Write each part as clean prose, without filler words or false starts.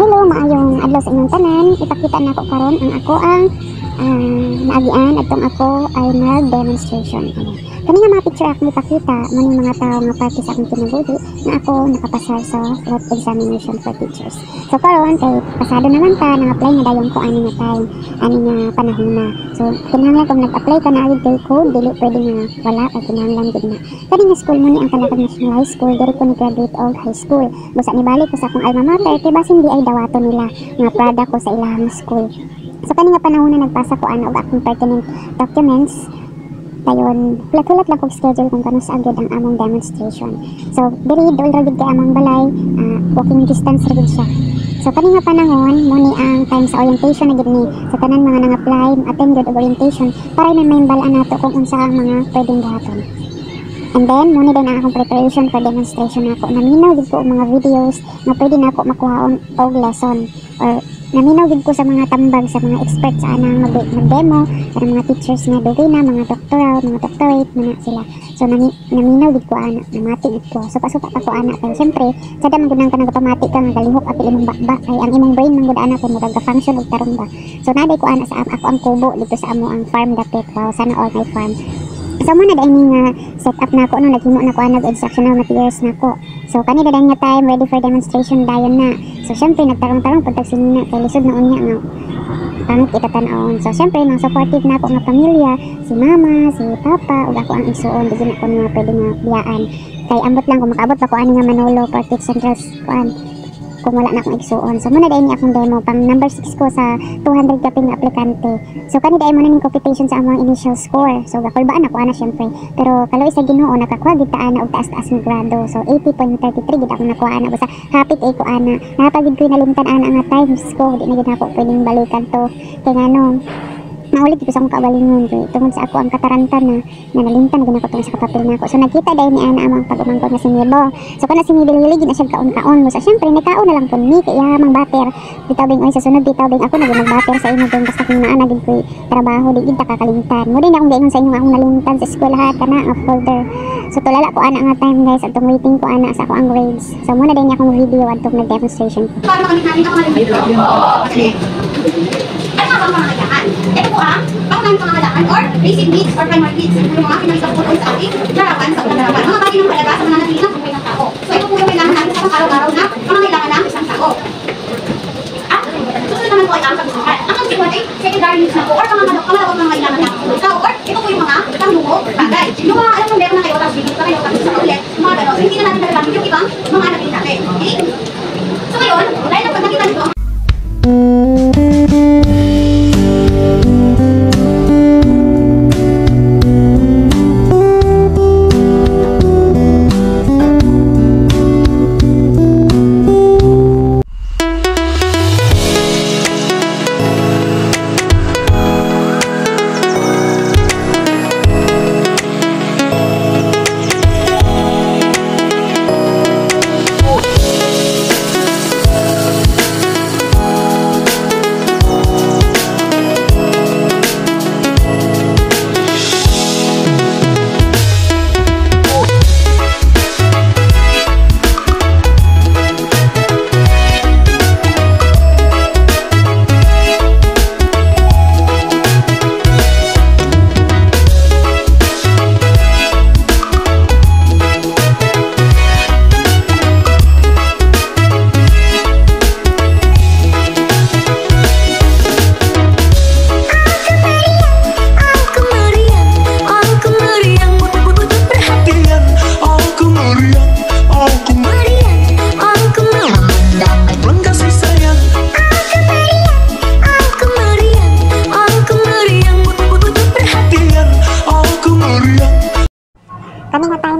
Hello, maayong adlaw sa inyong tanan. Ipakita na ako karon ang ako ang naagian atong ako ay nag-demonstration. Kani nga mga picture akong ipakita mo ning mga tao nga parte sa akong kinabuhi na ako nakapasar sa rote examination for teachers. So karon kay pasado naman ta nang-apply na dayon ko ani nga time ani nga panahon na. So kinahanglan kung nag-apply ka na agad kay code dili pwede nga wala kay kinahanglan gid na. Kani nga school mo ni ang Talakad National High School diri ko ni graduate og high school. Busa ni balik ko sa akong alma mater kay basin di ay dawato nila nga product ko sa ilahang school. So kani nga panahon na nagpasa ko ana og akong pertinent documents dayon hulat-hulat lang kong schedule kung kano sa agad ang among demonstration. So diri dol ra gid kay among balay, walking distance ra gid siya. So kani nga panahon mo ni ang time sa orientation na gid ni sa tanan mga nang-apply attend gud og orientation para may balaan nato kung unsa ang mga pwedeng gahaton. And then mo ni din ang akong preparation for demonstration nako. Naminaw gid ko og mga videos nga pwede nako makuhaon og lesson or naminaw gid ko sa mga tambag sa mga experts sa anang mag-demo para mga teachers nga dugay na mga doctoral, mga doctorate na sila. So naminaw gid ko ana, namati gid ko. So pasuka pa ko ana kay syempre sada man gud nang nagapamati ka nga galihok apil imong bakba kay ang imong brain man gud ana kun magga-function og tarong ba. So naday ko ana sa ako ang kubo dito sa amo ang farm dapit. Wow, sana all my farm. So mo na dahil nga set up na ako no, naghimo na ko ang instructional materials na ko. So kanina dahil nga time ready for demonstration dayon na. So syempre nagtarong-tarong pagtag sinina kay lisod na unya nga pangit itatan-on. So syempre mga supportive na ako nga pamilya, si mama, si papa, ug ako ang isuon di na ko nga pwede nga biyaan. Kay ambot lang kung makaabot pa ko ani nga Manolo Party Central kuan kung wala na akong igsuon. So muna dahil niya akong demo pang number 6 ko sa 200 kaping aplikante. So kani dahil mo na ning computation sa among initial score. So gakulbaan ako ana syempre. Pero kaloy sa Ginoo nakakuha gid ta ana og taas-taas nga grado. So 80.33 gid ako nakuha ana basta happy kay ko ana. Napagid ko nalimtan ana nga times ko di na gid ako pwedeng balikan to. Kay ngano naulit ko sa akong kabalingon kay tungod sa ako ang kataranta na nalimtan gid ako tungod sa kapapel nako. So nagkita dahil ni ana among pag-umangkon nga si Nibo. So kana si Nibo hilig na siya kaon-kaon mo. So syempre nakaon na lang pud mi kay mang bater. Bitaw bing oy sa sunod bitaw bing ako naging magbater sa inyo din basta kung naa na gid ko trabaho di gid ta kakalimtan. Mo din akong giingon sa inyo nga akong nalimtan sa eskwelahan kana nga folder. So tulala ko ana nga time guys atong waiting ko ana sa ako ang grades. So muna din akong video atong nag-demonstration. Paano kami namin ako malibro? Okay. Ano ba mga kailangan? Ito po ang pangunahing pangangailangan or basic needs or primary needs. Ito yung mga pinagsasabutan sa ating larawan sa unang larawan. Mga bagay ng palaga sa mananatili ng buhay ng tao. So ito po yung kailangan natin sa pang-araw-araw na pangangailangan ng isang tao. At susunod naman po ay ang pagsusukat. Ang pagsusukat ay secondary needs na po or pangangailangan ng tao or ito po yung mga pangluho bagay. Yung mga alam mo meron na kayo tapos bigyan pa kayo tapos sa ulit. Yung mga gano'n. So hindi na natin nalagamit yung ibang mga anak natin. Okay? So ngayon, dahil na pag nakita nito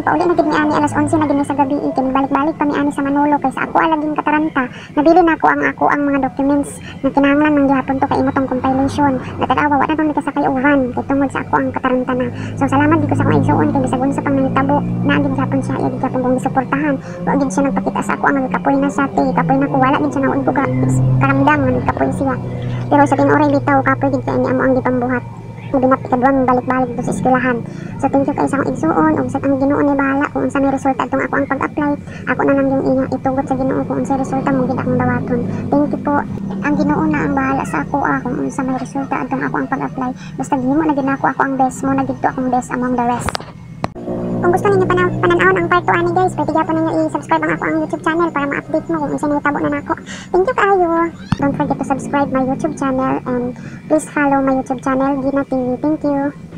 pauli na gid ni ani alas 11 na gid sa gabi kini balik-balik pa mi ani sa Manolo kay sa ako alaging kataranta nabili na ako ang mga documents na kinahanglan man gihapon to kay imong compilation natanawa wa na tong mikasakay og van kay tungod sa ako ang kataranta na. So salamat gid ko sa akong igsuon kay bisag unsa pang nangitabo na gid gihapon siya iya gid kong gisuportahan wa gid siya nagpakita sa ako ang nagkapoy na siya kapoy na ko wala gid siya naon ko karamdam nga nagkapoy siya pero sa tinuoray bitaw kapoy gid kay ani amo ang gipambuhat. Binapit kadwang balik-balik dito sa eskwelahan. So thank you kay sa akong igsuon ug sa ang Ginoo ni bahala kung unsa may resulta atong ako ang pag-apply. Ako na lang yung itugot sa Ginoo kung unsa resulta mo gid akong dawaton. Thank you po. Ang Ginoo na ang bahala sa ako kung unsa may resulta atong ako ang pag-apply. Basta gihimo na gid ako ang best mo na gid to akong best among the rest. Kung gusto ninyo pananawon ang part 2 ani guys, pwede gyapon ninyo i-subscribe ang ako ang YouTube channel para ma-update mo kung unsa nahitabo na nako. Thank you kaayo. Don't forget to subscribe my YouTube channel and please follow my YouTube channel, Gina TV. Thank you.